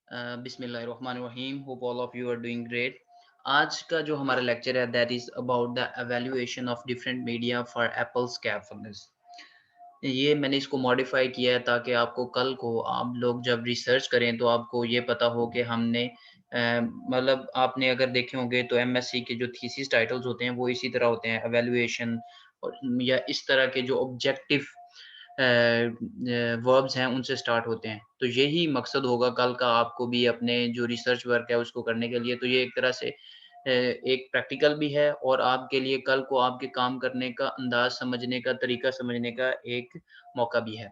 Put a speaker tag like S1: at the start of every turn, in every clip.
S1: बिस्मिल्लाहिर्रहमानिर्रहीम। Hope all of you are doing great. आज का जो हमारा लेक्चर है that is about the evaluation of different media for apple scab fungus. ये मैंने इसको मॉडिफाई किया है ताकि आपको कल को आप लोग जब रिसर्च करें तो आपको ये पता हो कि हमने मतलब आपने अगर देखे होंगे तो एमएससी के जो थीसिस टाइटल्स होते हैं वो इसी तरह होते हैं, एवेल्युएशन और या इस तरह के जो ऑब्जेक्टिव वर्ब्स हैं उनसे स्टार्ट होते हैं। तो यही मकसद होगा कल का आपको भी अपने जो रिसर्च वर्क है उसको करने के लिए। तो ये एक तरह से एक प्रैक्टिकल भी है और आपके लिए कल को आपके काम करने का अंदाज़ समझने का तरीका समझने का एक मौका भी है।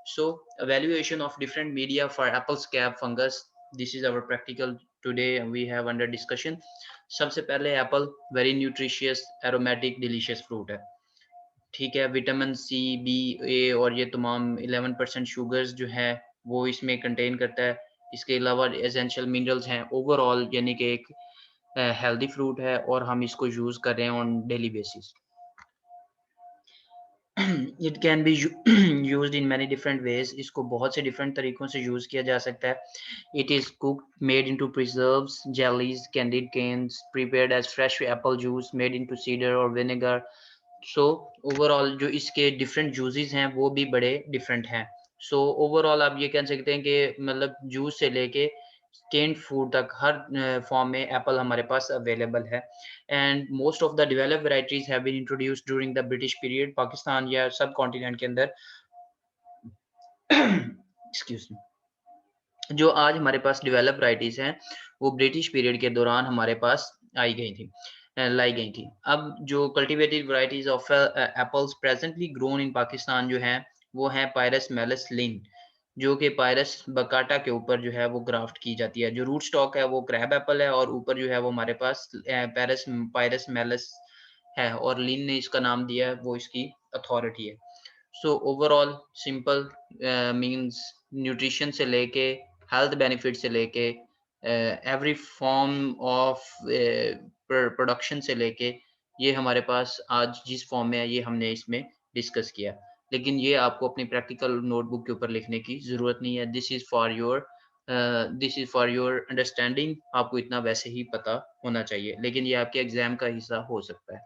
S1: सो evaluation of different media for apple scab fungus, this is our practical today we have under discussion। सबसे पहले Apple very nutritious aromatic delicious fruit है, ठीक है। विटामिन सी, बी, ए और ये तमाम 11% शुगर्स जो हैं वो इसमें कंटेन करता है। इसके अलावा एसेंशियल मिनरल्स हैं। ओवरऑल यानी कि एक हेल्दी फ्रूट है और हम इसको यूज़ कर रहे हैं on daily basis. It can be used in many different ways. इसको बहुत से डिफरेंट तरीकों से यूज़ किया जा सकता है। It is cooked, made into preserves, jellies, candied canes, prepared as fresh apple juice, made into cider और विनेगर। सो ओवरऑल जो इसके डिफरेंट जूसेस हैं वो भी बड़े डिफरेंट हैं। सो ओवरऑल आप ये कह सकते हैं कि मतलब जूस से लेके कैन्ड फूड तक हर फॉर्म में एप्पल हमारे पास अवेलेबल है। And most of the developed varieties have been introduced during the British period. Pakistan या सब कॉन्टिनेंट के अंदर एक्सक्यूज मी, जो आज हमारे पास डेवलप वैराइटीज हैं वो ब्रिटिश पीरियड के दौरान हमारे पास आई गई थी, लाई गई थी। अब जो cultivated varieties of apples presently grown in Pakistan जो हैं वो हैं पायरस मेलस लिन, जो कि पायरस बकाटा के ऊपर जो है वो ग्राफ्ट की जाती है। जो रूट स्टॉक है वो क्रैब एप्पल है और ऊपर जो है वो हमारे पास पैरस पायरस मेलस है और लिन ने इसका नाम दिया है, वो इसकी अथॉरिटी है। So overall simple means nutrition से लेके हेल्थ बेनिफिट से लेके एवरी फॉर्म ऑफ प्रोडक्शन से लेके ये हमारे पास आज जिस फॉर्म में है ये हमने इसमें डिस्कस किया। लेकिन ये आपको अपनी प्रैक्टिकल नोटबुक के ऊपर लिखने की ज़रूरत नहीं है। This is for your understanding. आपको इतना वैसे ही पता होना चाहिए, लेकिन ये आपके एग्ज़ाम का हिस्सा हो सकता है।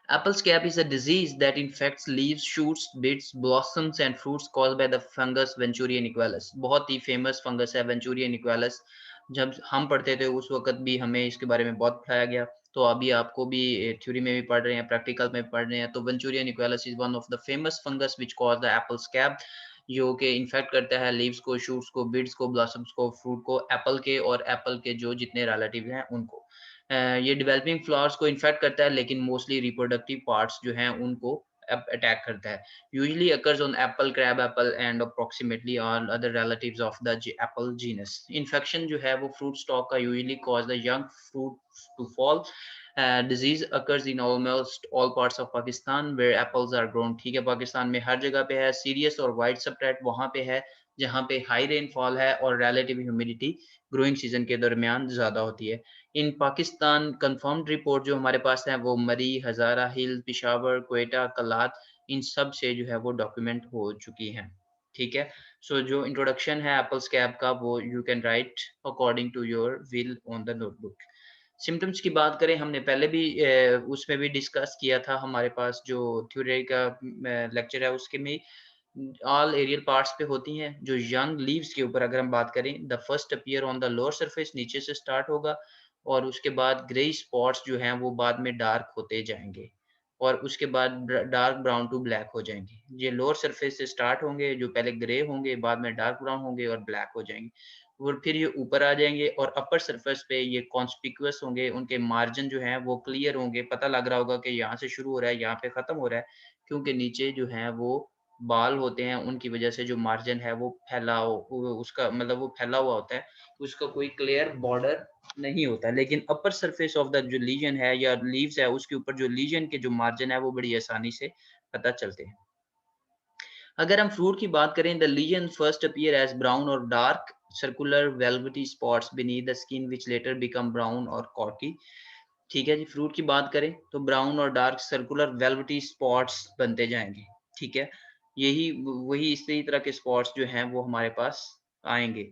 S1: Apple scab is a disease that infects leaves, shoots, bits, blossoms and fruits caused by the fungus Venturi nivalis। बहुत ही फेमस फंगस है Venturi nivalis। जब हम पढ़ते थे उस वक्त भी हमें इसके बारे में बहुत पढ़ाया गया, तो अभी आपको भी थ्योरी में भी पढ़ रहे हैं, प्रैक्टिकल में पढ़ रहे हैं। तो Venturi nivalis is one of the famous fungus which cause the apple scab, जो कि इन्फेक्ट करता है लीव्स को, शूट्स को, बिड्स को, ब्लॉसम्स को, फ्रूट को, एप्पल के और एप्पल के जो जितने रिलेटिव हैं उनको। ये डेवलपिंग फ्लावर्स को इन्फेक्ट करता है, लेकिन मोस्टली रिप्रोडक्टिव पार्ट्स जो हैं उनको अटैक करता है। Usually occurs on apple, crab apple and approximately all other relatives of the apple genus. Infection जो है वो फ्रूट स्टॉक का usually cause the young fruit to fall. Disease occurs in almost all parts of Pakistan where apples are grown. ठीक है, पाकिस्तान में हर जगह पे है। सीरियस और वाइड स्प्रेड वहाँ पे है जहाँ पे हाई रेनफॉल है और रिलेटिव ह्यूमिडिटी ग्रोइंग सीजन के दरमियान ज़्यादा होती है। इन पाकिस्तान कंफर्म्ड रिपोर्ट जो हमारे पास है वो मरी, हज़ारा हिल, पेशावर, क्वेटा, कलात, इन सब से जो है वो डॉक्यूमेंट हो चुकी हैं। ठीक है। सो जो इंट्रोडक्शन है एप्पल स्कैब का वो you can write according to your will on the notebook. Symptoms की बात करें, हमने पहले भी उसमें भी डिस्कस किया था। हमारे पास जो थ्योरी का लेक्चर है उसके में ऑल एरियल पार्ट्स पे होती हैं। जो यंग लीव्स के ऊपर अगर हम बात करें, the first appear on the lower surface, नीचे से स्टार्ट होगा और उसके बाद ग्रे स्पॉट्स जो हैं वो बाद में डार्क होते जाएंगे और उसके बाद डार्क ब्राउन टू ब्लैक हो जाएंगे। ये लोअर सरफेस से स्टार्ट होंगे, जो पहले ग्रे होंगे, बाद में डार्क ब्राउन होंगे और ब्लैक हो जाएंगे और फिर ये ऊपर आ जाएंगे और अपर सरफेस पे ये कॉन्स्पिक्यूअस होंगे। उनके मार्जिन जो हैं वो क्लियर होंगे, पता लग रहा होगा कि यहाँ से शुरू हो रहा है, यहाँ पे खत्म हो रहा है, क्योंकि नीचे जो है वो बाल होते हैं, उनकी वजह से जो मार्जिन है वो उसका मतलब वो फैला हुआ होता है, उसका कोई क्लियर बॉर्डर नहीं होता। लेकिन अपर सरफेस ऑफ द जो लीजन है या लीव्स है उसके ऊपर जो लीजन के जो मार्जिन है वो बड़ी आसानी से पता चलते हैं। अगर हम फ्रूट की बात करें, the lesion first appear as brown और dark circular velvety spots beneath the skin which later become brown और कॉर्की। ठीक है जी, फ्रूट की बात करें तो ब्राउन और डार्क सर्कुलर वेलवेटी स्पॉट्स बनते जाएंगे। ठीक है, यही वही इसी तरह के स्पॉट्स जो हैं वो हमारे पास आएंगे।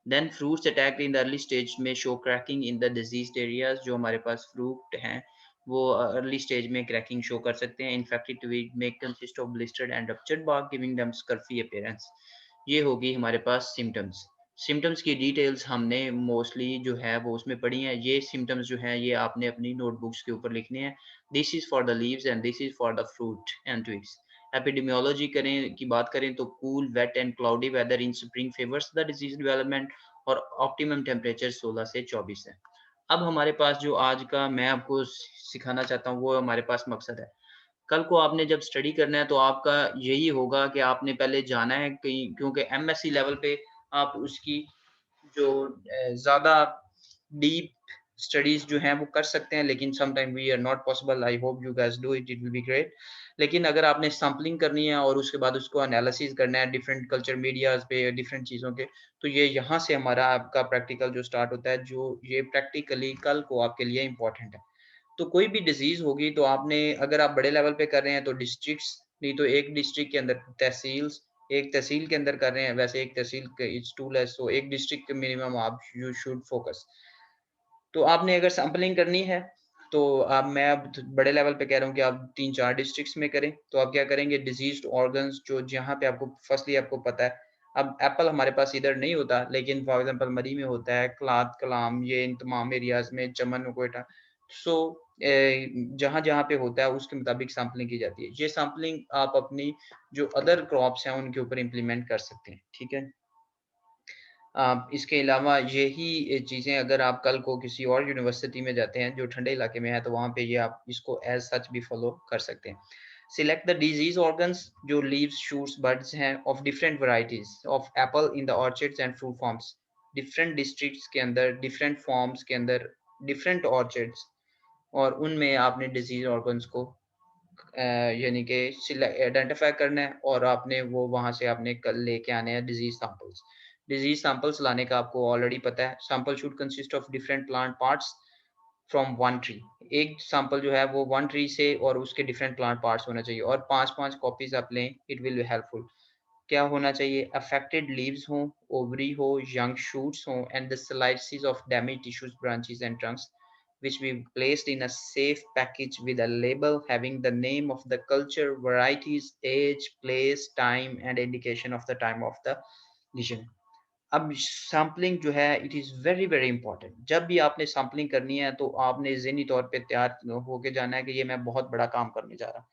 S1: Then fruits attacked in the early stage में show cracking in the diseased areas. जो हमारे पास फ्रूट हैं वो अर्ली स्टेज में क्रैकिंग शो कर सकते हैं। इनफैक्टेड ट्वीग में consist of blistered and ruptured bark giving them scurfy appearance. ये होगी हमारे पास सिम्टम्स। सिम्टम्स की डिटेल्स हमने मोस्टली जो है वो उसमें पढ़ी हैं। ये सिम्टम्स जो हैं ये आपने अपनी नोटबुक्स के ऊपर लिखने हैं। This is for the leaves and this is for the fruit and twigs. Epidemiology करें की बात करें तो cool wet and cloudy weather in spring favours the disease development और ऑप्टिमम टेम्परेचर 16 से 24 है। अब हमारे पास जो आज का मैं आपको सिखाना चाहता हूँ वो हमारे पास मकसद है। कल को आपने जब स्टडी करना है तो आपका यही होगा कि आपने पहले जाना है कहीं, क्योंकि एमएससी लेवल पे आप उसकी जो ज़्यादा डीप स्टडीज़ जो हैं वो कर सकते हैं, लेकिन some time we are not possible. I hope you guys do it, it will be great. लेकिन अगर आपने सैंपलिंग करनी है और उसके बाद उसको एनालिसिस करना है डिफरेंट कल्चर मीडियाज़ पे डिफरेंट चीज़ों के, तो ये यहाँ से हमारा आपका प्रैक्टिकल जो स्टार्ट होता है, जो ये प्रैक्टिकली कल को आपके लिए इम्पोर्टेंट है। तो कोई भी डिज़ीज़ होगी तो आपने, अगर आप बड़े लेवल पे कर रहे हैं तो डिस्ट्रिक्ट्स, नहीं तो एक डिस्ट्रिक्ट के अंदर तहसील्स, एक तहसील के अंदर कर रहे हैं, वैसे एक तहसील इट्स टू लेस, सो एक डिस्ट्रिक्ट के मिनिमम आप यू शुड फोकस। तो आपने अगर सैंपलिंग करनी है तो आप, मैं अब बड़े लेवल पे कह रहा हूँ कि आप 3-4 डिस्ट्रिक्ट्स में करें। तो आप क्या करेंगे, डिजीज़्ड ऑर्गन्स जो जहाँ पे आपको फर्स्टली आपको पता है। अब एप्पल हमारे पास इधर नहीं होता, लेकिन फॉर एग्ज़ाम्पल मरी में होता है, क्लात, कलाम, ये इन तमाम एरियाज़ में, चमन, कोयटा। सो जहाँ-जहाँ पे होता है उसके मुताबिक सैंपलिंग की जाती है। ये सैंपलिंग आप अपनी जो अदर क्रॉप्स हैं उनके ऊपर इम्प्लीमेंट कर सकते हैं, ठीक है? इसके अलावा यही चीज़ें अगर आप कल को किसी और यूनिवर्सिटी में जाते हैं जो ठंडे इलाके में है, तो वहाँ पे ये आप इसको एज़ सच भी फ़ॉलो कर सकते हैं। सिलेक्ट द डिज़ीज़ ऑर्गन्स जो लीव्स, शूट्स, बड्स हैं of different varieties of Apple in the ऑर्चार्ड्स and fruit farms. Different districts के अंदर, डिफरेंट फार्म्स के अंदर, डिफरेंट ऑर्चार्ड्स, और उनमें आपने डिज़ीज़ ऑर्गन्स को यानी कि आइडेंटिफाई करना है, और आपने वो वहाँ से आपने कल लेके आने हैं डिज़ीज़ सैंपल्स। डिज़ीज़ सैंपल्स लाने का आपको ऑलरेडी पता है। Sample should consist of different plant parts from one tree. एक सैंपल जो है वो वन ट्री से और उसके डिफरेंट प्लांट पार्ट्स होना चाहिए, और 5-5 कॉपीज़ आप लें, इट विल बी हेल्पफुल। क्या होना चाहिए? अफेक्टेड लीव्स हों, ओवरी हो, यंग शूट्स हों and the slices of damaged tissues, branches and Trunks which we placed in a safe package with a label having the name of the culture, varieties, age, place, time and indication of the time of the lesion. अब sampling जो है it is very very important. जब भी आपने sampling करनी है तो आपने ज़हनी तौर पे तैयार होके जाना है कि ये मैं बहुत बड़ा काम करने जा रहा हूँ।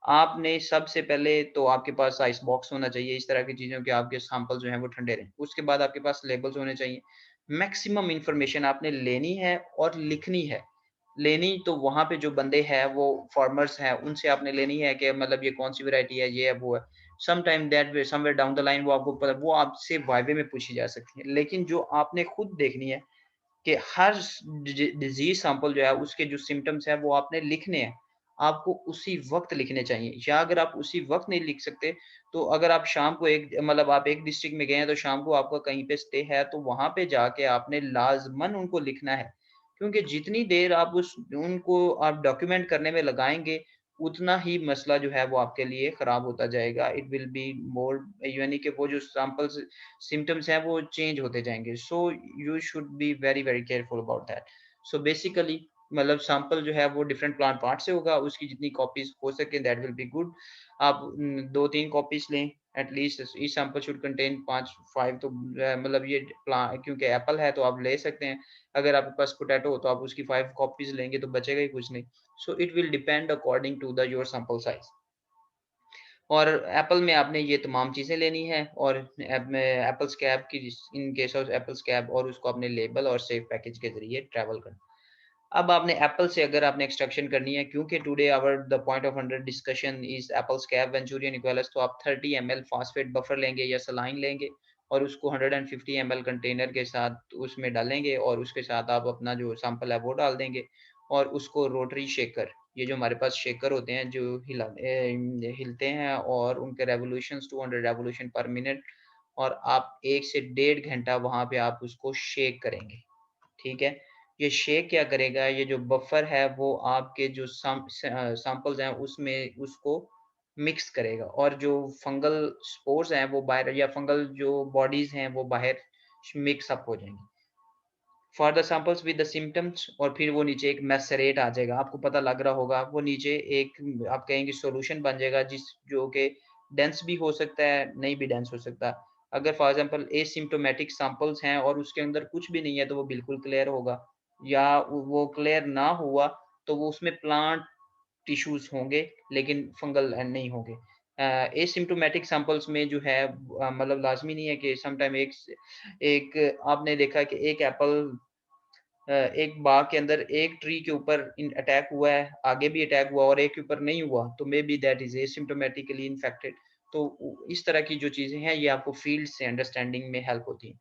S1: आपने सबसे पहले तो आपके पास आइस बॉक्स होना चाहिए, इस तरह की चीज़ों के आपके सैंपल जो हैं वो ठंडे रहें। उसके बाद आपके पास लेबल्स होने चाहिए। मैक्सिमम इन्फॉर्मेशन आपने लेनी है और लिखनी है। लेनी तो वहाँ पे जो बंदे हैं वो फार्मर्स हैं, उनसे आपने लेनी है कि मतलब ये कौन-सी वैरायटी है, ये है, वो है। Some time that way somewhere down the line वो आपको पता, वो आपसे वाइवे में पूछी जा सकती है। लेकिन जो आपने खुद देखनी है कि हर डिजीज़ सैंपल जो है उसके जो सिम्पटम्स हैं वो आपने लिखने हैं। आपको उसी वक़्त लिखने चाहिए, या अगर आप उसी वक़्त नहीं लिख सकते, तो अगर आप शाम को एक मतलब आप एक डिस्ट्रिक्ट में गए हैं तो शाम को आपका कहीं पे स्टे है, तो वहाँ पे जाके आपने लाज़मन उनको लिखना है। क्योंकि जितनी देर आप उनको आप डॉक्यूमेंट करने में लगाएँगे, उतना ही मसला जो है वो आपके लिए ख़राब होता जाएगा। इट विल बी मोर, यानी कि वो जो सैंपल्स सिम्पटम्स हैं वो चेंज होते जाएँगे। So you should be very, very careful about that. So basically मतलब सैंपल जो है वो डिफरेंट प्लांट पार्ट से होगा, उसकी जितनी कॉपीज़ हो सके दैट विल बी गुड। आप 2-3 कॉपीज़ लें at least. Each sample should contain 5 तो मतलब ये प्ला क्योंकि एप्पल है तो आप ले सकते हैं। अगर आपके पास पोटैटो हो तो आप उसकी 5 कॉपीज़ लेंगे तो बचेगा ही कुछ नहीं। So it will depend according to the your sample size. और एप्पल में आपने ये तमाम चीज़ें लेनी है, और ऐप में एप्पल स्कैब की, in case of Apple scab, और उसको अपने लेबल और सेफ पैकेज के ज़रिए ट्रैवल करना। अब आपने एप्पल से अगर आपने एक्सट्रैक्शन करनी है, क्योंकि today our the point of under discussion is apple scab Venturia inaequalis, तो आप 30 ml फॉस्फेट बफर लेंगे या सलाइन लेंगे, और उसको 150 ml कंटेनर के साथ उसमें डालेंगे, और उसके साथ आप अपना जो सैंपल है वो डाल देंगे, और उसको रोटरी शेकर, ये जो हमारे पास शेकर होते हैं जो हिलते हैं, और उनके रेवोल्यूशंस 200 रेवोल्यूशन पर मिनट, और आप 1 से डेढ़ घंटा वहाँ पे आप उसको शेक करेंगे, ठीक है? ये शेक क्या करेगा, ये जो बफर है वो आपके जो सैंपल्स हैं उसमें उसको मिक्स करेगा, और जो फंगल स्पोर्स हैं वो बाहर, या फंगल जो बॉडीज़ हैं वो बाहर मिक्स अप हो जाएंगे। For the samples with the symptoms, और फिर वो नीचे एक मैसेरेट आ जाएगा, आपको पता लग रहा होगा, वो नीचे एक आप कहेंगे सॉल्यूशन बन जाएगा जिस जो कि डेंस भी हो सकता है, नहीं भी डेंस हो सकता। अगर फॉर एग्जांपल एसिम्प्टोमेटिक सैंपल्स हैं और उसके अंदर कुछ भी नहीं है तो वो बिल्कुल क्लियर होगा, या वो क्लियर ना हुआ तो वो उसमें प्लांट टिश्यूज होंगे लेकिन फंगल नहीं होंगे। एसिम्प्टोमेटिक सैंपल्स में जो है मतलब लाजमी नहीं है कि समटाइम एक आपने देखा कि एक एप्पल एक बाग के अंदर एक ट्री के ऊपर अटैक हुआ है, आगे भी अटैक हुआ और एक के ऊपर नहीं हुआ, तो maybe that is asymptomatically infected. तो इस तरह की जो चीजें हैं ये आपको फील्ड से अंडरस्टैंडिंग में हेल्प होती हैं।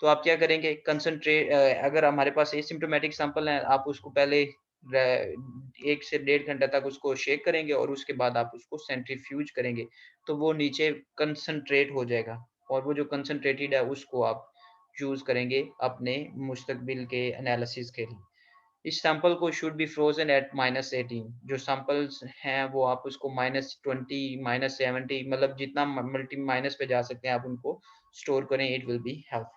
S1: तो आप क्या करेंगे, कंसंट्रेट अगर हमारे पास एसिम्प्टोमेटिक सैंपल है, आप उसको पहले 1 से 1.5 घंटा तक उसको शेक करेंगे और उसके बाद आप उसको सेंट्रीफ्यूज करेंगे, तो वो नीचे कंसंट्रेट हो जाएगा, और वो जो कंसंट्रेटेड है उसको आप यूज़ करेंगे अपने मुस्तकबिल के एनालिसिस के लिए। इस सैंपल को शुड बी फ्रोज़न एट -18, जो सैंपल्स हैं वो आप उसको -20, -70 मतलब जितना मल्टी माइनस पे जा सकते हैं आप उनको स्टोर करें, इट विल बी हेल्प।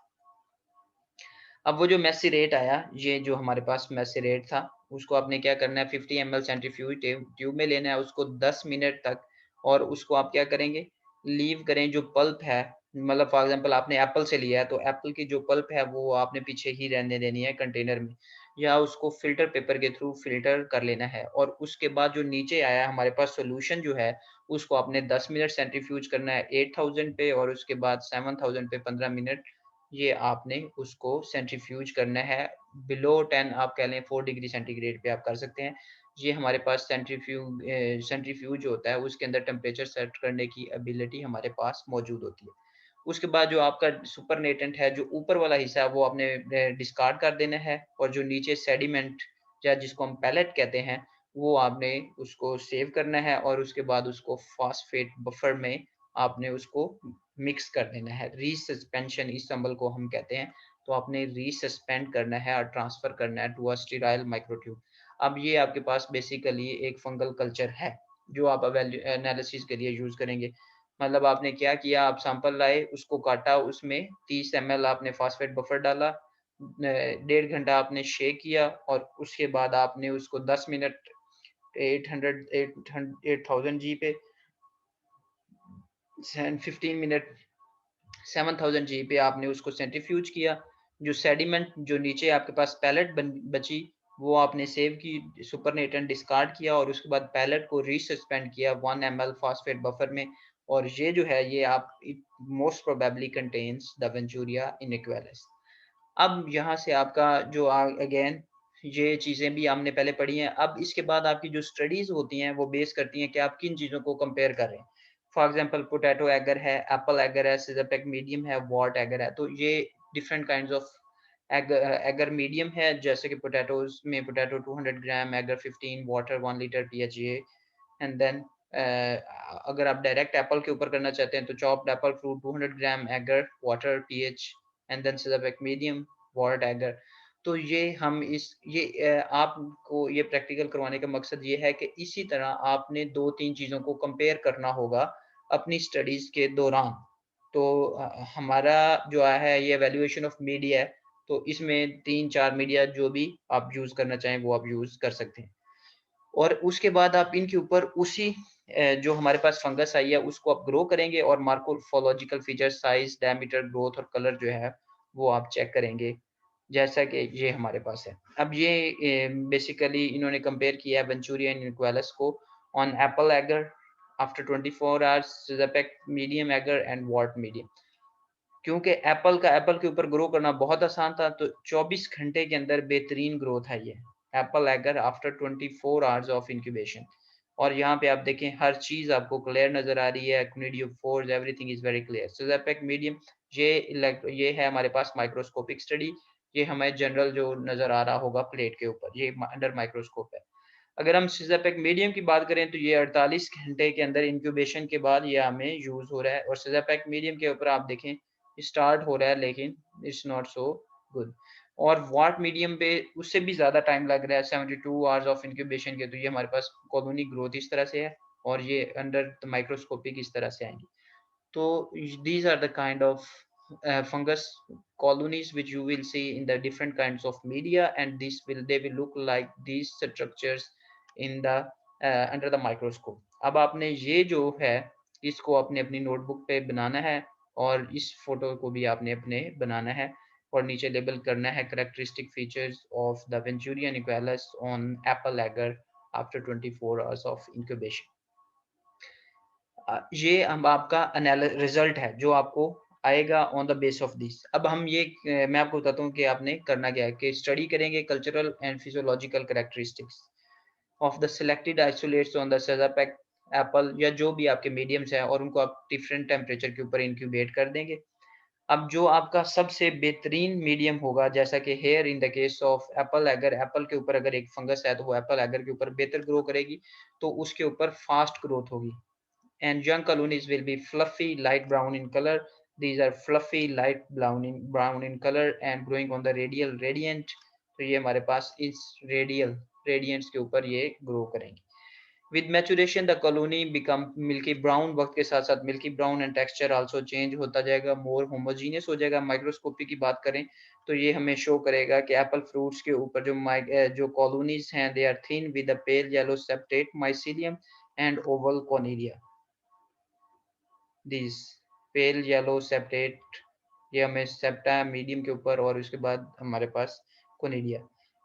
S1: अब वो जो मेसी रेट आया, ये जो हमारे पास मेसी रेट था, उसको आपने क्या करना है, 50 ml सेंट्रीफ्यूज ट्यूब में लेना है उसको 10 मिनट तक, और उसको आप क्या करेंगे, लीव करें। जो पल्प है, मतलब फॉर एग्जांपल आपने एप्पल से लिया है तो एप्पल की जो पल्प है वो आपने पीछे ही रहने देनी है कंटेनर में, या उसको फिल्टर पेपर के थ्रू फिल्टर कर लेना है। और उसके बाद जो नीचे आया हमारे पास सॉल्यूशन जो है, उसको आपने 10 मिनट सेंट्रीफ्यूज करना है 8000 पे, और उसके बाद 7000 पे 15 मिनट ये आपने उसको सेंट्रीफ्यूज करना है। बिलो 10 आप कह लें 4 डिग्री सेंटीग्रेड पे आप कर सकते हैं। ये हमारे पास सेंट्रीफ्यूज होता है, उसके अंदर टेम्परेचर सेट करने की एबिलिटी हमारे पास मौजूद होती है। उसके बाद जो आपका सुपरनेटेंट है, जो ऊपर वाला हिस्सा है वो आपने डिस्कार्ड कर देना है, और जो नीचे सेडिमेंट या जिसको हम पैलेट कहते हैं, वो आपने उसको सेव करना है, और उसके बाद उसको फॉस्फेट बफर में आपने उसको मिक्स कर देना है। रीसस्पेंशन इस अमल को हम कहते हैं। तो आपने रीसस्पेंड करना है और ट्रांसफर करना है टू अ स्टेराइल माइक्रोट्यूब। अब ये आपके पास बेसिकली एक फंगल कल्चर है जो आप एनालिसिस के लिए यूज करेंगे। मतलब आपने क्या किया, आप सैंपल लाए, उसको काटा, उसमें 30 ml आपने फॉस्फेट बफर डाला, 1.5 घंटा आपने शेक किया, और उसके बाद आपने उसको 10 मिनट 8000 जी पे 15 मिनट 7000 जी पे आपने उसको सेंट्रीफ्यूज किया। जो सेडिमेंट जो नीचे आपके पास पैलेट बची, वो आपने सेव की, सुपरनेटेंट डिस्कार्ड किया, और उसके बाद पैलेट को रीसस्पेंड किया 1 ml फॉस्फेट बफर में। और ये जो है ये आप मोस्ट प्रोबेबली कंटेन्स द वेंचूरिया इनिक्वेलिस। अब यहाँ से आपका जो अगेन ये चीज़ें भी हमने पहले पढ़ी हैं। अब इसके बाद आपकी जो स्टडीज़ होती हैं वो बेस करती हैं कि आप किन चीज़ों को कंपेयर कर रहे हैं। फॉर एग्जांपल पोटैटो एगर है, एप्पल एगर है, सिज़रपैक मीडियम है, वॉट एगर है। तो ये different kinds of agar medium है, जैसे कि पोटैटोज़ में potato 200 gram, agar 15, water 1 litre PHA. And then अगर आप डायरेक्ट एप्पल के ऊपर करना चाहते हैं तो chopped apple fruit 200 gram, agar, water, pH, and then Czapek medium, wort agar. तो ये हम इस ये आपको ये प्रैक्टिकल करवाने का मकसद ये है कि इसी तरह आपने 2-3 चीज़ों को कंपेयर करना होगा अपनी स्टडीज़ के दौरान। तो हमारा जो है ये इवैल्यूएशन ऑफ मीडिया है, तो इसमें 3-4 मीडिया जो भी आप यूज़ करना चाहें वो आप यूज़ कर सकते हैं। और उसके बाद आप इनके ऊपर उसी जो हमारे पास फंगस आई है उसको आप ग्रो करेंगे, और मार्कोफोलॉजिकल फीचर, साइज, डायमीटर, ग्रोथ और कलर जो है वो आप चेक करेंगे, जैसा कि ये हमारे पास है। अब ये बेसिकली इन्होंने कंपेयर किया है वेंचूरिया इनिक्वालिस को on apple agar after 24 hours, Czapek medium agar and wort medium. क्योंकि एप्पल के ऊपर ग्रो करना बहुत आसान था, तो 24 घंटे के अंदर बेहतरीन ग्रोथ है ये apple agar after 24 hours of incubation. और यहाँ पे आप देखें हर चीज आपको क्लियर नजर आ रही है, conidiophores, everything is very clear. Czapek medium, ये है हमारे पास माइक्रोस्कोपिक स्टडी। ये हमें जनरल जो नजर आ रहा होगा प्लेट के ऊपर, ये अंडर माइक्रोस्कोप है। अगर हम सिज़रपैक मीडियम की बात करें तो ये 48 घंटे के अंदर इंक्यूबेशन के बाद ये हमें यूज हो रहा है, और सिज़रपैक मीडियम के ऊपर आप देखें स्टार्ट हो रहा है लेकिन इट्स नॉट सो गुड। और वॉट मीडियम पे उससे भी ज़्यादा टाइम लग रहा है, 72 आवर्स ऑफ इंक्यूबेशन के। तो ये हमारे पास कॉलोनी ग्रोथ इस तरह से है, और ये अंडर द माइक्रोस्कोपिक इस तरह से आएंगी। तो these are the kind of fungus colonies which you will see in the different kinds of media, and they will look like these structures in the under the microscope. अब आपने ये जो है इसको अपने अपनी नोटबुक पे बनाना है, और इस फोटो को भी आपने अपने बनाना है, और नीचे लेबल करना है characteristic features of the Venturia inaequalis on apple agar after 24 hours of incubation. ये हम आपका रिजल्ट है जो आपको आएगा on the base of this. अब हम ये मैं आपको बताता हूँ कि आपने करना क्या है, कि स्टडी करेंगे cultural and physiological characteristics of the selected isolates on the Czapek apple, या जो भी आपके मीडियम्स हैं, और उनको आप डिफरेंट टेम्परेचर के ऊपर इंक्यूबेट कर देंगे। अब जो आपका सबसे बेहतरीन मीडियम होगा, जैसा कि here in the case of apple agar, apple के ऊपर अगर एक फंगस है तो वो एप्पल एगर के ऊपर बेहतर ग्रो करेगी, तो उसके ऊपर फास्ट ग्रोथ होगी। And young colonies will be fluffy light brown in color. These are fluffy light brown in color and growing on the radial radiant. तो ये हमारे पास इस रेडियल रेडियंट्स के ऊपर ये ग्रो करेंगे। With maturation the colony become milky brown, वक्त के साथ साथ milky brown and texture also change होता जाएगा, more homogeneous हो जाएगा। माइक्रोस्कोपी की बात करें तो ये हमें शो करेगा कि एप्पल फ्रूट्स के ऊपर जो कॉलोनीज हैं, they are thin with a pale yellow septate mycelium and oval cornelia. This pale yellow septate, ये हमें सेप्टा मीडियम के ऊपर, और उसके बाद हमारे पास conidia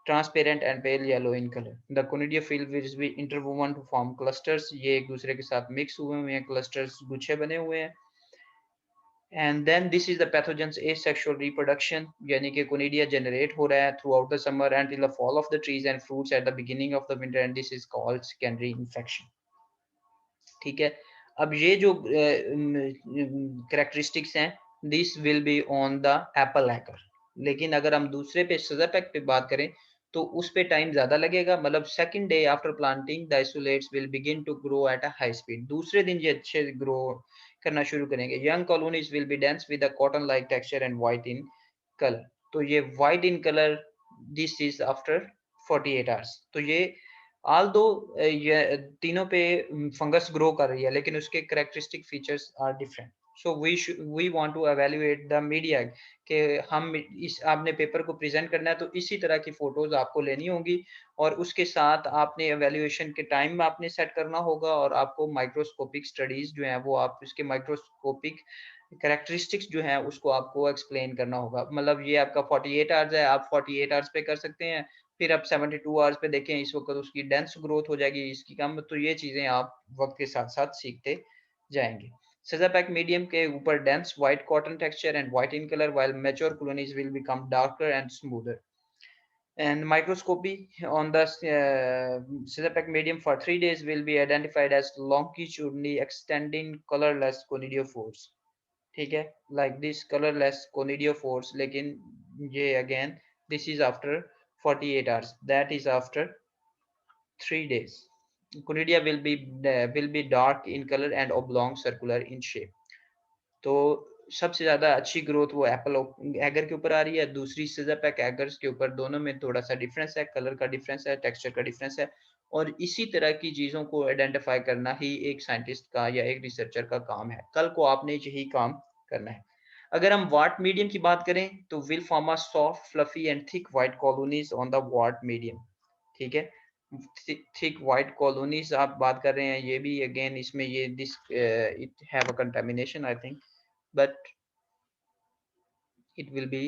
S1: transparent and pale yellow in colour. The conidia field will be interwoven to form clusters, ये एक दूसरे के साथ मिक्स हुए हुए हैं, क्लस्टर्स गुच्छे बने हुए हैं। And then this is the pathogens asexual reproduction, यानी कि कोनिडिया जनरेट हो रहा है throughout the summer and till the fall of the trees and fruits at the beginning of the winter, and this is called secondary infection. ठीक है, अब ये जो करेक्टरिस्टिक्स हैं, this will be on the apple agar. लेकिन अगर हम दूसरे पे सजापैक पे बात करें तो उस पे टाइम ज्यादा लगेगा, मतलब second day after planting the isolates will begin to grow at a high speed, दूसरे दिन ये अच्छे ग्रो करना शुरू करेंगे। Young colonies will be dense with a cotton like texture and white in colour, तो ये white in colour, this is after 48 hours. तो ये ऑल दो ये तीनों पे फंगस ग्रो कर रही है, लेकिन उसके characteristic features are different. So we want to evaluate the media, कि हम इस आपने पेपर को प्रेजेंट करना है तो इसी तरह की फोटोज आपको लेनी होंगी, और उसके साथ आपने एवेल्युएशन के टाइम आपने सेट करना होगा, और आपको माइक्रोस्कोपिक स्टडीज जो है वो आप उसके माइक्रोस्कोपिक करेक्टरिस्टिक्स जो है उसको आपको एक्सप्लेन करना होगा। मतलब ये आपका 48 आवर्स है, आप 48 आवर्स पे कर सकते हैं, फिर आप 72 आवर्स पे देखें, इस वक्त उसकी डेंस ग्रोथ हो जाएगी, इसकी कम, तो ये चीजें आप वक्त के साथ साथ सीखते जाएंगे। Sazapec medium के ऊपर dense white cotton texture and white in color, while mature colonies will become darker and smoother. And microscopy on the Sazapec medium for 3 days will be identified as longitudinally extending colorless conidiophores. ठीक है, like this colorless conidiophores, लेकिन ये again this is after 48 hours, that is after 3 days. Conidia will be dark in color and oblong circular in shape. तो सबसे ज्यादा अच्छी growth वो Apple eager के ऊपर आ रही है, दूसरी सिजापैक एगर्स के ऊपर, दोनों में थोड़ा सा डिफरेंस है, कलर का डिफरेंस है, टेक्सचर का डिफरेंस है, और इसी तरह की चीजों को आइडेंटिफाई करना ही एक साइंटिस्ट का या एक रिसर्चर का काम है। कल को आपने यही काम करना है। अगर हम वाट मीडियम की बात करें तो will form a soft fluffy and thick white colonies on the what medium. ठीक है, थिक व्हाइट कॉलोनीज आप बात कर रहे हैं, ये भी अगेन इसमें ये this it have a contamination I think, but it will be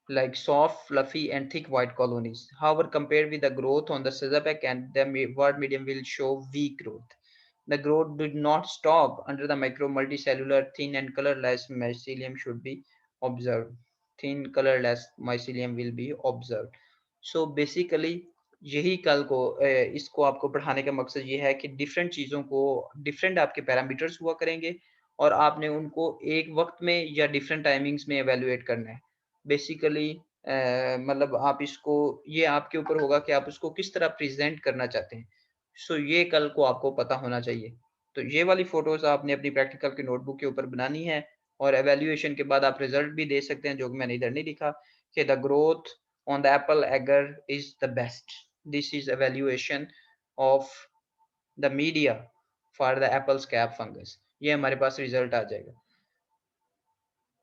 S1: like soft, fluffy, and thick white colonies. However, compared with the growth on the Sazapec, and the word medium will show weak growth. The growth did not stop under the micro multicellular thin and colorless mycelium should be observed. Thin colorless mycelium will be observed. So basically यही कल को इसको आपको पढ़ाने का मकसद ये है कि डिफरेंट चीज़ों को डिफरेंट आपके पैरामीटर्स हुआ करेंगे, और आपने उनको एक वक्त में या डिफरेंट टाइमिंग्स में एवेलुएट करना है। बेसिकली मतलब आप इसको, ये आपके ऊपर होगा कि आप उसको किस तरह प्रेजेंट करना चाहते हैं। सो ये कल को आपको पता होना चाहिए। तो ये वाली फोटोज आपने अपनी प्रैक्टिकल की नोटबुक के ऊपर बनानी है, और एवेल्युएशन के बाद आप रिजल्ट भी दे सकते हैं, जो कि मैंने इधर नहीं लिखा, कि the growth on the apple agar is the best. This is evaluation of the media for the apple scab fungus. ये हमारे पास रिजल्ट आ जाएगा।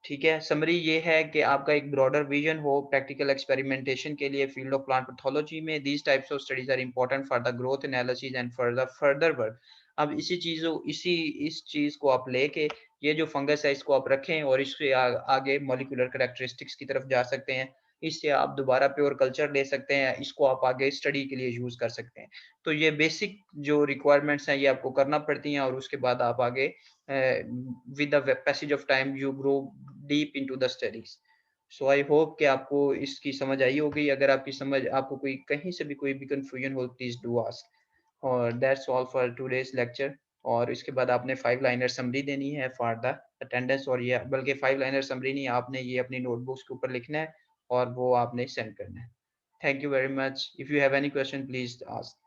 S1: ठीक है, समरी ये है कि आपका एक ब्रॉडर विजन हो प्रैक्टिकल एक्सपेरिमेंटेशन के लिए फील्ड ऑफ प्लांट पैथोलॉजी में। These types of studies are important for the growth analysis and for the further work. अब इस चीज को आप लेके ये जो फंगस है इसको आप रखें और इससे आगे मॉलिक्यूलर कैरेक्टरिस्टिक्स की तरफ जा सकते हैं। इससे आप दोबारा प्योर कल्चर ले सकते हैं, इसको आप आगे स्टडी के लिए यूज कर सकते हैं। तो ये बेसिक जो रिक्वायरमेंट्स हैं ये आपको करना पड़ती हैं और उसके बाद आप आगे with the passage of time you grow deep into the studies. So I hope कि आपको इसकी समझ आई होगी। अगर आपकी समझ आपको कोई कहीं से भी कोई भी कंफ्यूजन हो प्लीज डू आस्क। और that's all for today's lecture. और इसके बाद आपने 5 लाइनर समरी देनी है फॉर द अटेंडेंस, और ये बल्कि 5 लाइनर समरी नहीं, आपने ये अपनी नोटबुक्स के ऊपर लिखना है और वो आपने सेंड करना है। Thank you very much. If you have any question please ask.